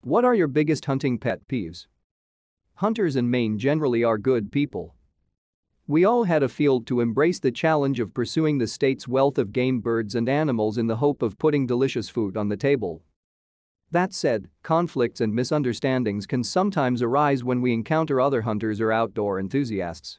What are your biggest hunting pet peeves? Hunters in Maine generally are good people. We all had a field to embrace the challenge of pursuing the state's wealth of game birds and animals in the hope of putting delicious food on the table. That said, conflicts and misunderstandings can sometimes arise when we encounter other hunters or outdoor enthusiasts.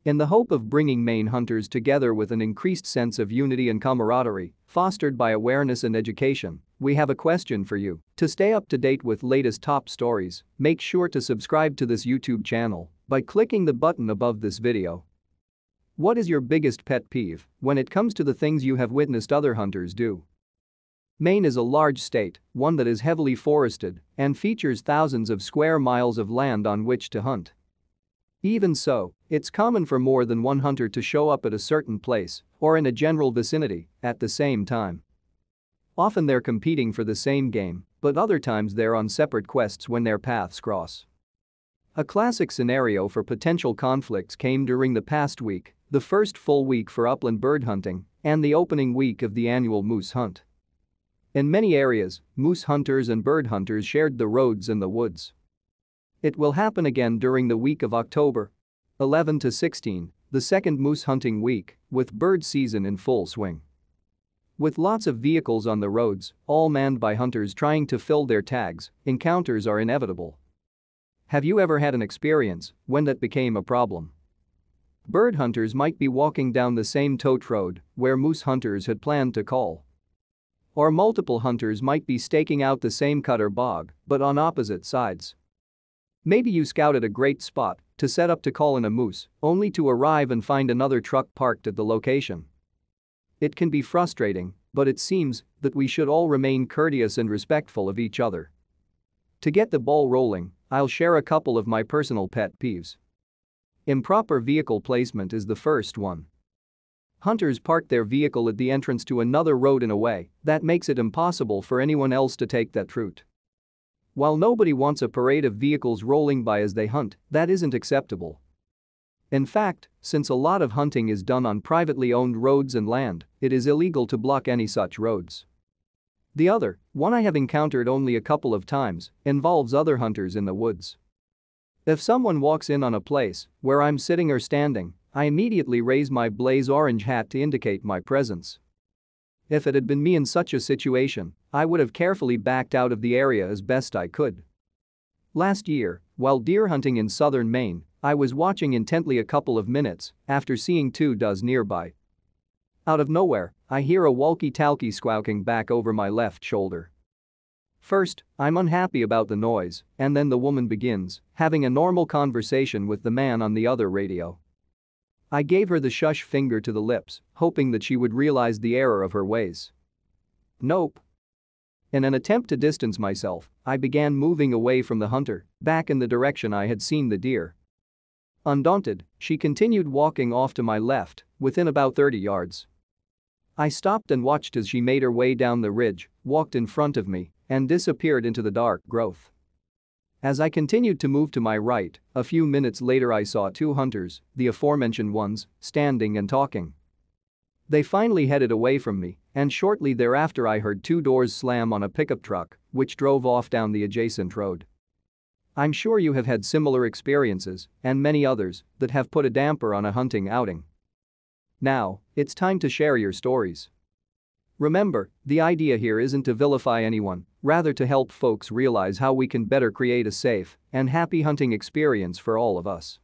In the hope of bringing Maine hunters together with an increased sense of unity and camaraderie, fostered by awareness and education, we have a question for you. To stay up to date with latest top stories, make sure to subscribe to this YouTube channel by clicking the button above this video. What is your biggest pet peeve when it comes to the things you have witnessed other hunters do? Maine is a large state, one that is heavily forested and features thousands of square miles of land on which to hunt. Even so, it's common for more than one hunter to show up at a certain place or in a general vicinity at the same time. Often they're competing for the same game, but other times they're on separate quests when their paths cross. A classic scenario for potential conflicts came during the past week, the first full week for upland bird hunting and the opening week of the annual moose hunt. In many areas, moose hunters and bird hunters shared the roads and the woods. It will happen again during the week of October 11 to 16, the second moose hunting week, with bird season in full swing. With lots of vehicles on the roads, all manned by hunters trying to fill their tags, encounters are inevitable. Have you ever had an experience when that became a problem? Bird hunters might be walking down the same tote road where moose hunters had planned to call. Or multiple hunters might be staking out the same cut or bog, but on opposite sides. Maybe you scouted a great spot to set up to call in a moose, only to arrive and find another truck parked at the location. It can be frustrating, but it seems that we should all remain courteous and respectful of each other. To get the ball rolling, I'll share a couple of my personal pet peeves. Improper vehicle placement is the first one. Hunters park their vehicle at the entrance to another road in a way that makes it impossible for anyone else to take that route. While nobody wants a parade of vehicles rolling by as they hunt, that isn't acceptable. In fact, since a lot of hunting is done on privately owned roads and land, it is illegal to block any such roads. The other, one I have encountered only a couple of times, involves other hunters in the woods. If someone walks in on a place where I'm sitting or standing, I immediately raise my blaze orange hat to indicate my presence. If it had been me in such a situation, I would have carefully backed out of the area as best I could. Last year, while deer hunting in southern Maine, I was watching intently a couple of minutes after seeing two does nearby. Out of nowhere, I hear a walkie-talkie squawking back over my left shoulder. First, I'm unhappy about the noise, and then the woman begins having a normal conversation with the man on the other radio. I gave her the shush finger to the lips, hoping that she would realize the error of her ways. Nope. In an attempt to distance myself, I began moving away from the hunter, back in the direction I had seen the deer. Undaunted, she continued walking off to my left, within about 30 yards. I stopped and watched as she made her way down the ridge, walked in front of me, and disappeared into the dark growth. As I continued to move to my right, a few minutes later I saw two hunters, the aforementioned ones, standing and talking. They finally headed away from me, and shortly thereafter I heard two doors slam on a pickup truck, which drove off down the adjacent road. I'm sure you have had similar experiences, and many others, that have put a damper on a hunting outing. Now, it's time to share your stories. Remember, the idea here isn't to vilify anyone, rather to help folks realize how we can better create a safe and happy hunting experience for all of us.